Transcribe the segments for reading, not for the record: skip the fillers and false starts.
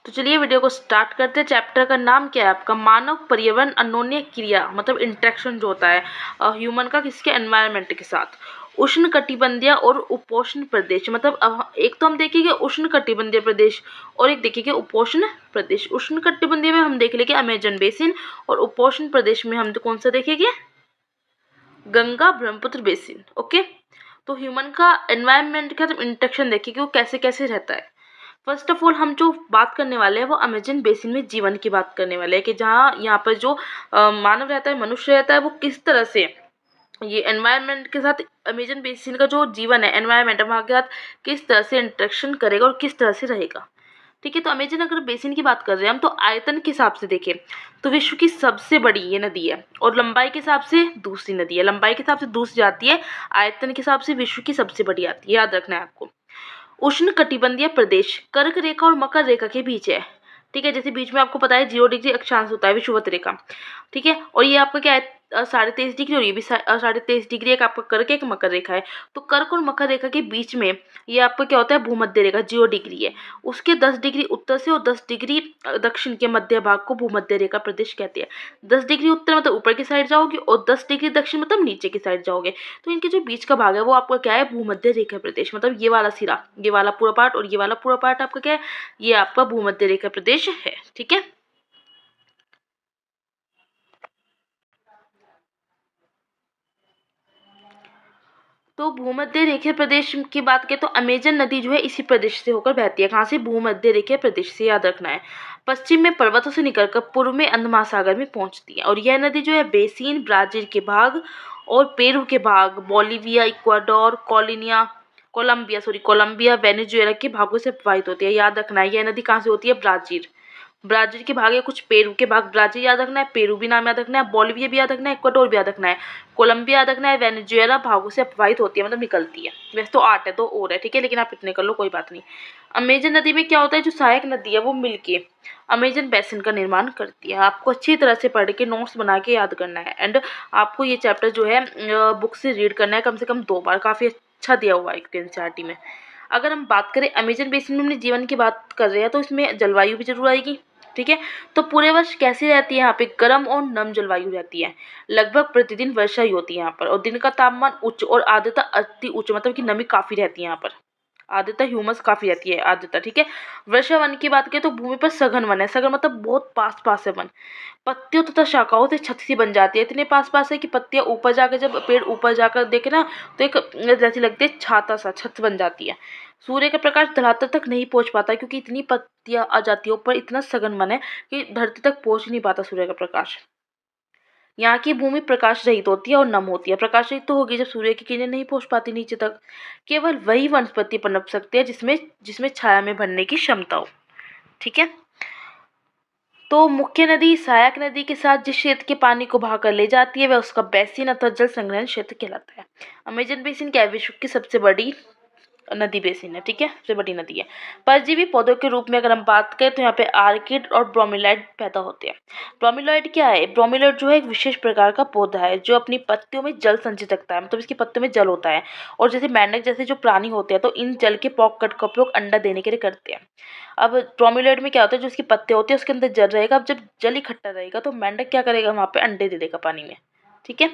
तो चलिए वीडियो को स्टार्ट करते हैं। चैप्टर का नाम क्या है आपका? मानव पर्यावरण अन्योन्य क्रिया, मतलब इंटरेक्शन जो होता है ह्यूमन का किसके, एनवायरनमेंट के साथ। उष्ण कटिबंधीय और उपोष्ण प्रदेश, मतलब अब एक तो हम देखेंगे उष्ण कटिबंधीय प्रदेश और एक देखेंगे उपोष्ण प्रदेश। उष्ण कटिबंधीय में हम देख लेंगे अमेजन बेसिन और उपोष्ण प्रदेश में हम कौन सा देखेंगे? गंगा ब्रह्मपुत्र बेसिन। ओके, तो ह्यूमन का एनवायरनमेंट का इंटरेक्शन देखिए कि वो कैसे कैसे रहता है। फर्स्ट ऑफ ऑल हम जो बात करने वाले हैं वो अमेजन बेसिन में जीवन की बात करने वाले हैं कि जहाँ यहाँ पर जो मानव रहता है, मनुष्य रहता है, वो किस तरह से ये एनवायरनमेंट के साथ, अमेजन बेसिन का जो जीवन है, एनवायरनमेंट वहाँ के साथ किस तरह से इंटरेक्शन करेगा और किस तरह से रहेगा। ठीक है, तो अमेजन अगर बेसिन की बात कर रहे हैं हम, तो आयतन के हिसाब से देखें तो विश्व की सबसे बड़ी ये नदी है और लंबाई के हिसाब से दूसरी नदी है। लंबाई के हिसाब से दूसरी आती है, आयतन के हिसाब से विश्व की सबसे बड़ी आती है, याद रखना है आपको। उष्ण कटिबंधीय प्रदेश कर्क रेखा और मकर रेखा के बीच है। ठीक है, जैसे बीच में आपको पता है 0 डिग्री अक्षांश होता है विषुवत रेखा। ठीक है, और ये आपका क्या है 23.5 डिग्री और ये भी 23.5 डिग्री, एक आपका कर्क एक मकर रेखा है। तो कर्क और मकर रेखा के बीच में ये आपका क्या होता है, भूमध्य रेखा 0 डिग्री है। उसके 10 डिग्री उत्तर से और 10 डिग्री दक्षिण के मध्य भाग को भूमध्य रेखा प्रदेश कहते हैं। 10 डिग्री उत्तर मतलब ऊपर की साइड जाओगे और 10 डिग्री दक्षिण मतलब नीचे की साइड जाओगे। तो इनके जो बीच का भाग है वो आपका क्या है, भूमध्य रेखा प्रदेश, मतलब ये वाला सिरा, ये वाला पूरा पार्ट और ये वाला पूरा पार्ट आपका क्या है, ये आपका भूमध्य रेखा प्रदेश है। ठीक है, तो भूमध्य रेखीय प्रदेश की बात करें तो अमेजन नदी जो है इसी प्रदेश से होकर बहती है। कहाँ से? भूमध्य रेखीय प्रदेश से, याद रखना है। पश्चिम में पर्वतों से निकलकर पूर्व में अंध महासागर में पहुंचती है और यह नदी जो है बेसिन, ब्राजील के भाग और पेरू के भाग, बोलिविया, इक्वाडोर, कोलंबिया, वेनेजुएला के भागों से प्रवाहित होती है। याद रखना है, यह नदी कहाँ से होती है? ब्राजील। ब्राजील के भाग है कुछ, पेरू के भाग, ब्राजील याद रखना है, पेरू भी नाम याद रखना है, बोलिविया भी याद रखना है, इक्वाडोर भी याद रखना है, कोलंबिया याद रखना है, वेनेजुएला भागों से प्रवाहित होती है, मतलब निकलती है। वैसे तो 8 है, तो और है, ठीक है, लेकिन आप इतने कर लो, कोई बात नहीं। अमेजन नदी में क्या होता है, जो सहायक नदी है वो मिलके अमेजन बेसिन का निर्माण करती है। आपको अच्छी तरह से पढ़ के नोट्स बना के याद करना है एंड आपको ये चैप्टर जो है बुक से रीड करना है कम से कम 2 बार, काफ़ी अच्छा दिया हुआ है एनसीईआरटी में। अगर हम बात करें अमेजन बेसिन में अपने जीवन की बात कर रहे हैं तो इसमें जलवायु भी जरूर आएगी। ठीक है, तो पूरे वर्ष कैसी रहती है यहाँ पे? गर्म और नम जलवायु रहती है। लगभग प्रतिदिन वर्षा ही होती है यहाँ पर और दिन का तापमान उच्च और आर्द्रता अति उच्च, मतलब कि नमी काफी रहती है यहाँ पर। आर्द्रता, ह्यूमस काफी रहती है, आर्द्रता। ठीक है, वर्षा वन की बात करें तो भूमि पर सघन वन है। सघन मतलब बहुत पास पास है वन। पत्तियों तथा शाखाओं से छत सी बन जाती है, इतने पास पास है कि पत्तियां ऊपर जाकर, जब पेड़ ऊपर जाकर देखे ना तो एक जैसी लगती है छाता सा, छत बन जाती है। सूर्य का प्रकाश धरातल तक नहीं पहुंच पाता क्योंकि इतनी पत्तियां आ जाती है ऊपर, इतना सघन वन है कि धरती तक पहुंच नहीं पाता सूर्य का प्रकाश। यहाँ की भूमि प्रकाश रहित होती है और नम होती है। प्रकाश रहित तो होगी जब सूर्य की किरणें नहीं पहुंच पाती नीचे तक। केवल वही वनस्पति पनप सकती है जिसमें जिसमें छाया में बनने की क्षमता हो। ठीक है, तो मुख्य नदी सहायक नदी के साथ जिस क्षेत्र के पानी को बहाकर ले जाती है वह उसका बेसिन अथवा जल संग्रहण क्षेत्र कहलाता है। अमेजन बेसिन क्या है? विश्व की सबसे बड़ी नदी बेसिन है। ठीक है, सबसे बड़ी नदी है। परजीवी पौधों के रूप में अगर हम बात करें तो यहाँ पे आर्किड और ब्रोमीलाइड पैदा होते हैं। ब्रोमीलाइड क्या है? ब्रोमीलाइड जो है एक विशेष प्रकार का पौधा है जो अपनी पत्तियों में जल संचित रखता है, मतलब इसकी पत्तियों में जल होता है। और जैसे मेंढक जैसे जो प्राणी होते हैं तो इन जल के पॉकेट का उपयोग अंडा देने के लिए करते हैं। अब ब्रोमीलाइड में क्या होता है, जो उसकी पत्ते होते हैं उसके अंदर जल रहेगा। अब जब जल इकट्ठा रहेगा तो मेंढक क्या करेगा, वहाँ पे अंडे दे देगा पानी में। ठीक है,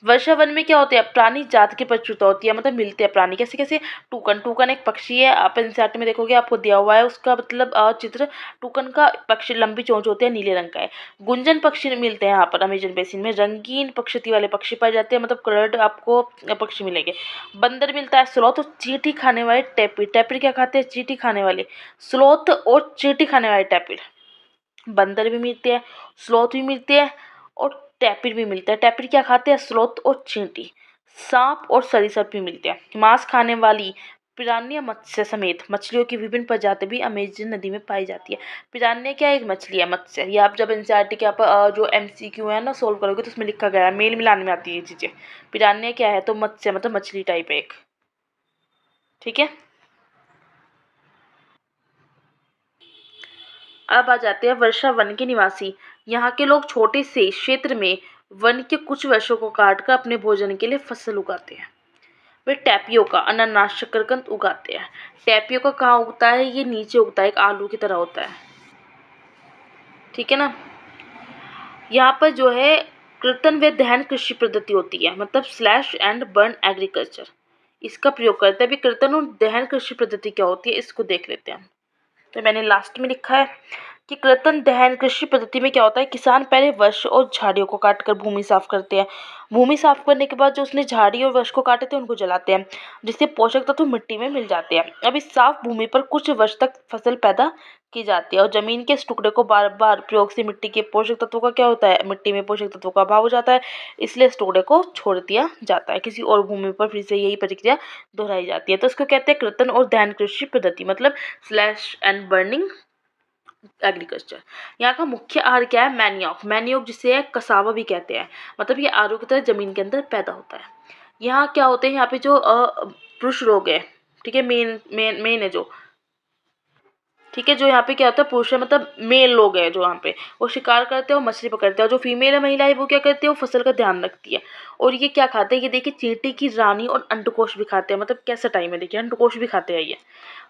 वर्षा वन में क्या होते हैं, प्राणी जात की प्रचुरता होती है, मतलब मिलते हैं प्राणी। कैसे कैसे? टूकन, टूकन एक पक्षी है, आप एनसीईआरटी में देखोगे आपको दिया हुआ है उसका मतलब चित्र। टूकन का पक्षी लंबी चोंच होती है, नीले रंग का है। गुंजन पक्षी मिलते हैं यहाँ पर अमेजन बेसिन में। रंगीन पक्षती वाले पक्षी पाए जाते हैं, मतलब कलर्ड आपको पक्षी मिलेंगे। बंदर मिलता है। स्लोथ और चींटी खाने वाले टैपिड। टैपिड क्या खाते हैं? चींटी खाने वाले। स्लोथ और चींटी खाने वाले टैपिड। बंदर भी मिलते हैं, स्लोथ भी मिलते हैं और टैपिड भी मिलता है। टैपिड क्या खाते हैं? स्लोथ और चींटी। सांप और सरीसृप भी मिलते हैं। मांस खाने वाली पिरान्या मत्स्य समेत मछलियों की विभिन्न प्रजाति भी अमेजन नदी में पाई जाती है। पिरान्या क्या है? एक मछली है, मत्स्य। ये आप जब एनसीईआरटी के आप जो एमसीक्यू है ना सोल्व करोगे तो उसमें लिखा गया है, मेल मिलाने में आती है ये चीजें। पिरान्या क्या है? तो मत्स्य, मतलब मछली टाइप है एक। ठीक है, अब आ जाते हैं वर्षा वन के निवासी। यहाँ के लोग छोटे से क्षेत्र में वन के कुछ वर्षों को काटकर अपने भोजन के लिए फसल उगाते हैं। वे टैपियोका, अनानास, शकरकंद उगाते हैं। टैपियोका कहाँ उगता है? ये नीचे उगता है, एक आलू की तरह होता है। ठीक है ना। यहाँ पर जो है कृतन व दहन कृषि पद्धति होती है, मतलब स्लैश एंड बर्न एग्रीकल्चर, इसका प्रयोग करते हैं। अभी कृतन और दहन कृषि पद्धति क्या होती है इसको देख लेते हैं। तो मैंने लास्ट में लिखा है कि कृतन दहन कृषि पद्धति में क्या होता है, किसान पहले वृक्ष और झाड़ियों को काटकर भूमि साफ करते हैं। भूमि साफ करने के बाद जो उसने झाड़ी और वृक्ष को काटे थे उनको जलाते हैं, जिससे पोषक तत्व मिट्टी में मिल जाते हैं। अब इस साफ भूमि पर कुछ वर्ष तक फसल पैदा की जाती है और जमीन के इस टुकड़े को बार बार प्रयोग से मिट्टी के पोषक तत्वों का क्या होता है, मिट्टी में पोषक तत्वों का अभाव हो जाता है, इसलिए इस टुकड़े को छोड़ दिया जाता है, किसी और भूमि पर फिर से यही प्रक्रिया दोहराई जाती है। तो इसको कहते हैं कृतन और दहन कृषि पद्धति, मतलब स्लैश एंड बर्निंग एग्रीकल्चर। यहाँ का मुख्य आहार क्या है, मैनियोक, मैनियोक जिसे कसावा भी कहते हैं, मतलब ये आलू की तरह जमीन के अंदर पैदा होता है। यहाँ क्या होते हैं, यहाँ पे जो पुरुष लोग है, ठीक है, मेन मेन मेन है जो, ठीक है, जो यहाँ पे क्या होता है पुरुष है, मतलब मेल लोग हैं जो यहाँ पे वो शिकार करते हैं और मछली पकड़ते हैं, और जो फीमेल है महिला है वो क्या करती है, वो फसल का ध्यान रखती है। और ये क्या खाते हैं, ये देखिए चींटी की रानी और अंडकोश भी खाते हैं, मतलब कैसा टाइम है, देखिए अंडकोश भी खाते हैं ये।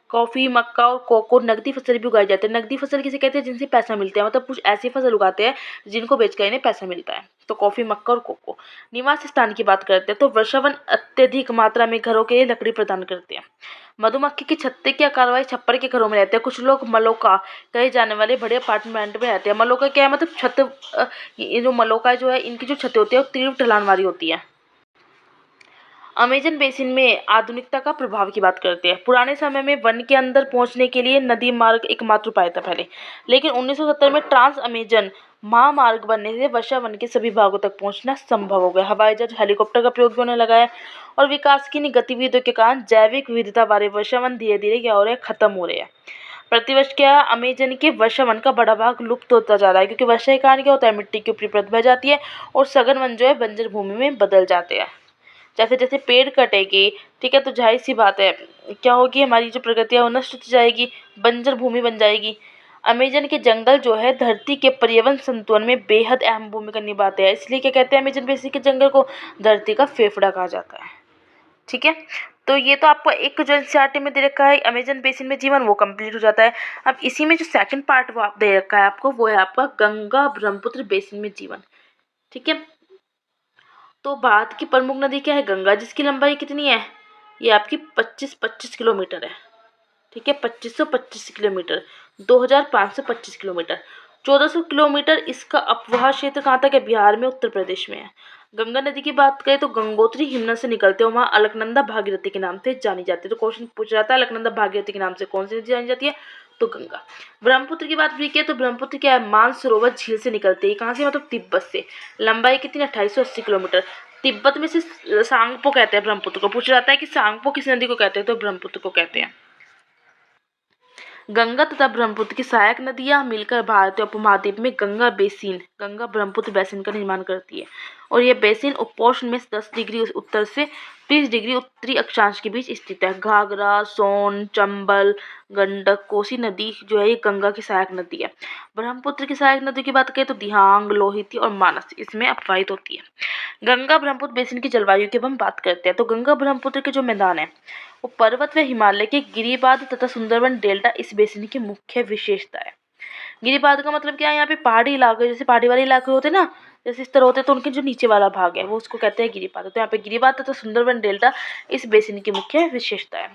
कॉफी, मक्का और कोको नकदी फसल भी उगाई जाती है। नकदी फसल किसे कहते हैं, जिनसे पैसा मिलता है, मतलब कुछ ऐसी फसल उगाते हैं जिनको बेचकर इन्हें पैसा मिलता है। तो कॉफी, मक्का और कोको। निवास स्थान की बात करते हैं तो वर्षावन अत्यधिक मात्रा में घरों के लिए लकड़ी प्रदान करते हैं। मधुमक्खी की छत्ते की कार्रवाई छप्पर के घरों में रहते हैं। कुछ लोग मलोका कहे जाने वाले बड़े अपार्टमेंट में रहते हैं। मलोका क्या है, मतलब छत, ये जो मलोका जो है इनकी जो छतें होती है वो तीव्र ढलान वाली होती है। अमेजन बेसिन में आधुनिकता का प्रभाव की बात करते हैं। पुराने समय में वन के अंदर पहुंचने के लिए नदी मार्ग एकमात्र उपाय था पहले, लेकिन 1970 में ट्रांस अमेजन महामार्ग बनने से वर्षा वन के सभी भागों तक पहुंचना संभव हो गया। हवाई जहाज, हेलीकॉप्टर का प्रयोग भी होने लगा है, और विकास की इन गतिविधियों के कारण जैविक विविधता वाले वर्षा वन धीरे धीरे क्या हो रहे हैं, खत्म हो रहे हैं। प्रतिवर्ष क्या अमेजन के वर्षा वन का बड़ा भाग लुप्त होता जा रहा है, क्योंकि वर्षा के कारण क्या होता है, मिट्टी की ऊपरी परत बह जाती है और सघन वन जो है बंजर भूमि में बदल जाते हैं। जैसे जैसे पेड़ कटेगी, ठीक है, तो जाहिर सी बात है क्या होगी, हमारी जो प्रकृति है वो नष्ट होती जाएगी, बंजर भूमि बन जाएगी। अमेजन के जंगल जो है धरती के पर्यावरण संतुलन में बेहद अहम भूमिका निभाते हैं, इसलिए क्या कहते हैं, अमेजन बेसिन के जंगल को धरती का फेफड़ा कहा जाता है। ठीक है, तो ये तो आपको एक जो एनसीईआरटी में दे रखा है अमेजन बेसिन में जीवन, वो कंप्लीट हो जाता है। अब इसी में जो सेकंड पार्ट वो आप दे रखा है आपको, वो है आपका गंगा ब्रह्मपुत्र बेसिन में जीवन। ठीक है, तो भारत की प्रमुख नदी क्या है, गंगा, जिसकी लंबाई कितनी है, ये आपकी 25 किलोमीटर है। ठीक है, 2525 किलोमीटर, 2525 किलोमीटर, 1400 किलोमीटर इसका अपवाह क्षेत्र कहाँ तक है, बिहार में, उत्तर प्रदेश में है। गंगा नदी की बात करें तो गंगोत्री हिमनद से निकलते हैं, वहाँ अलकनंदा भागीरथी के नाम से जानी जाती है। तो क्वेश्चन पूछ जाता है अलकनंदा भागीरथी के नाम से कौन सी नदी जानी जाती है, तो गंगा। ब्रह्मपुत्र की बात भी किया तो ब्रह्मपुत्र क्या है, मानसरोवर झील से निकलती है, कहाँ से, मतलब तिब्बत से। लंबाई कितनी, 2880 किलोमीटर। तिब्बत में से सांगपो कहते हैं ब्रह्मपुत्र को। पूछा जाता है कि सांगपो किस नदी को कहते हैं, तो ब्रह्मपुत्र को कहते हैं। गंगा तथा ब्रह्मपुत्र की सहायक नदियां मिलकर भारतीय उपमहाद्वीप में गंगा बेसिन, गंगा ब्रह्मपुत्र बेसिन का निर्माण करती है, और यह बेसिन उपोष्ण में 10 डिग्री उत्तर से 30 डिग्री उत्तरी अक्षांश के बीच स्थित है। घाघरा, सोन, चंबल, गंडक, कोसी नदी जो है ये गंगा की सहायक नदी है। ब्रह्मपुत्र की सहायक नदी की बात करें तो दिहांग, लोहिती और मानस इसमें अपवाहित होती है। गंगा ब्रह्मपुत्र बेसिन की जलवायु की हम बात करते हैं तो गंगा ब्रह्मपुत्र के जो मैदान है वो पर्वत व हिमालय के गिरिबाध तथा सुंदरवन डेल्टा इस बेसिन की मुख्य विशेषता है। गिरिबाध का मतलब क्या है, यहाँ पे पहाड़ी इलाके, जैसे पहाड़ी वाले इलाके होते हैं ना, जैसे इस तरह होते हैं, तो उनके जो नीचे वाला भाग है वो उसको कहते हैं गिरिबाध। तो यहाँ पे गिरिबाध तथा सुंदरवन डेल्टा इस बेसिन की मुख्य विशेषता है।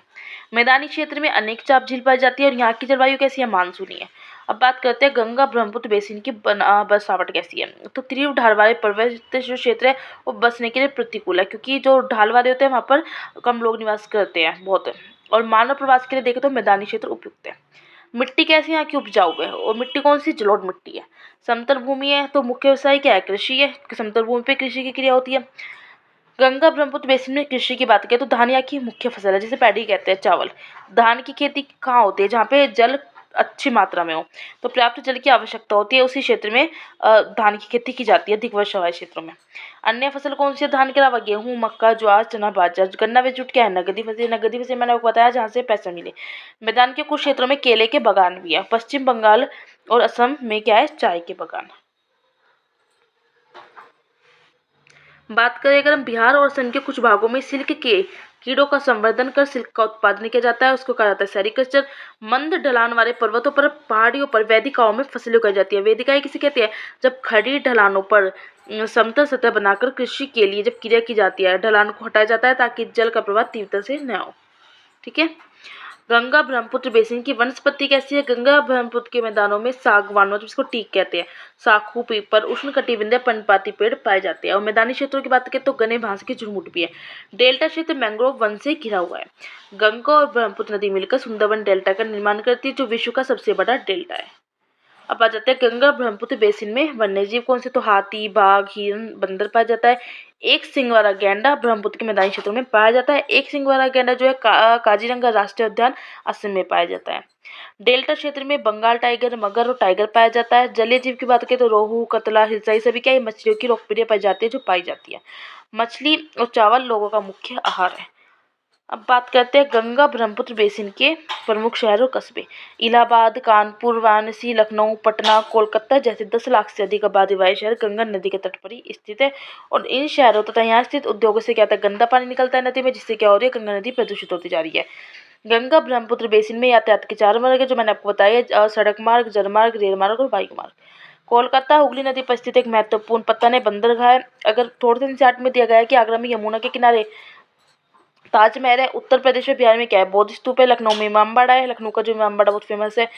मैदानी क्षेत्र में अनेक चाप झील पाई जाती है और यहाँ की जलवायु कैसी है, मानसूनी है। अब बात करते हैं गंगा ब्रह्मपुत्र बेसिन की बसावट कैसी है। तो तीव्र ढाल वाले पर्वतीय जो क्षेत्र है वो बसने के लिए प्रतिकूल है, क्योंकि जो ढाल वाले होते हैं वहाँ पर कम लोग निवास करते हैं बहुत, और मानव प्रवास के लिए देखें तो मैदानी क्षेत्र उपयुक्त है। मिट्टी कैसी यहाँ की, उपजाऊ है, और मिट्टी कौन सी, जलोढ़ मिट्टी है। समतल भूमि है तो मुख्य व्यवसाय क्या है, कृषि है, समतल भूमि पे कृषि की क्रिया होती है। गंगा ब्रह्मपुत्र बेसिन में कृषि की बात करें तो धान यहाँ की मुख्य फसल है, जिसे पैडी कहते हैं, चावल। धान की खेती कहाँ होती है, जहाँ पे जल अच्छी मात्रा में हो, तो पर्याप्त जल की आवश्यकता होती है, उसी क्षेत्र में धान की खेती की जाती है, अधिक वर्षा वाले क्षेत्रों में। अन्य फसल कौन सी है, धान के अलावा गेहूँ, मक्का, ज्वार, चना, बाजरा। गन्ना व जूट क्या है, नगदी फसल। नगदी फसल मैंने आपको बताया जहाँ से पैसा मिले। मैदान के कुछ क्षेत्रों में केले के बागान भी है। पश्चिम बंगाल और असम में क्या है, चाय के बागान। बात करें अगर हम बिहार और असम के कुछ भागों में सिल्क के कीड़ों का संवर्धन कर सिल्क का उत्पादन किया जाता है, उसको कहा जाता है सेरीकल्चर। मंद ढलान वाले पर्वतों पर, पहाड़ियों पर, वेदिकाओं में फसलें उगाई जाती है। वेदिकाएं किसे कहते हैं? जब खड़ी ढलानों पर समतल सतह बनाकर कृषि के लिए जब क्रिया की जाती है, ढलान को हटाया जाता है ताकि जल का प्रवाह तीव्रता से न हो। ठीक है। गंगा ब्रह्मपुत्र बेसिन की वनस्पति कैसी है? गंगा ब्रह्मपुत्र के मैदानों में सागवान, मतलब इसको टीक कहते हैं, साखू, पीपल, उष्णकटिबंधीय पर्णपाती पेड़ पाए जाते हैं। और मैदानी क्षेत्रों की बात करें तो घने घास के झुरमुट भी है। डेल्टा क्षेत्र मैंग्रोव वन से घिरा हुआ है। गंगा और ब्रह्मपुत्र नदी मिलकर सुंदरबन डेल्टा का निर्माण करती है, जो विश्व का सबसे बड़ा डेल्टा है। अब आ जाते हैं गंगा ब्रह्मपुत्र बेसिन में वन्य जीव कौन से? तो हाथी, बाघ, हिरन, बंदर पाया जाता है। एक सिंग वाला गैंडा ब्रह्मपुत्र के मैदानी क्षेत्रों में पाया जाता है। एक सिंग वाला गैंडा जो है काजीरंगा राष्ट्रीय उद्यान असम में पाया जाता है। डेल्टा क्षेत्र में बंगाल टाइगर, मगर और टाइगर पाया जाता है। जलीय जीव की बात करें तो रोहू, कतला, हिल्सा, ये सभी क्या है? मछलियों की लोकप्रिय प्रजाति है जो पाई जाती है। मछली और चावल लोगों का मुख्य आहार है। अब बात करते हैं गंगा ब्रह्मपुत्र बेसिन के प्रमुख शहर और कस्बे। इलाहाबाद, कानपुर, वाराणसी, लखनऊ, पटना, कोलकाता जैसे 10 लाख से अधिक आबादी वाले शहर गंगा नदी के तट पर ही स्थित है। और इन शहरों तथा यहाँ स्थित उद्योगों से क्या होता है? गंदा पानी निकलता है नदी में, जिससे क्या हो रही है? गंगा नदी प्रदूषित होती जा रही है। गंगा ब्रह्मपुत्र बेसिन में यातायात के 4 मार्ग है जो मैंने आपको बताया, सड़क मार्ग, जलमार्ग, रेल मार्ग और वायु मार्ग। कोलकाता हुगली नदी पर स्थित एक महत्वपूर्ण पत्तन है, बंदरगाह है। अगर थोड़े दिन चार्ट में दिया गया है कि आगरा में यमुना के किनारे ताजमहल है। उत्तर प्रदेश में, बिहार में क्या है? बौद्ध स्तूप है। लखनऊ में इमामबाड़ा है, लखनऊ का जो इमामबाड़ा बहुत फेमस है।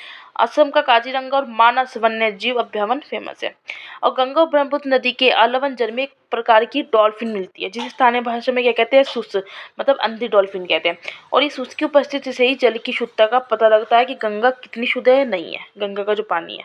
असम का काजीरंगा और मानस वन्य जीव अभ्यावन फेमस है। और गंगा और ब्रह्मपुत्र नदी के अलावन जल में एक प्रकार की डॉल्फिन मिलती है, जिसे स्थानीय भाषा में क्या कहते हैं? सुस, मतलब अंधी डॉल्फिन कहते हैं। और इस सुस की उपस्थिति से ही जल की शुद्धता का पता लगता है कि गंगा कितनी शुद्ध है, नहीं है, गंगा का जो पानी है।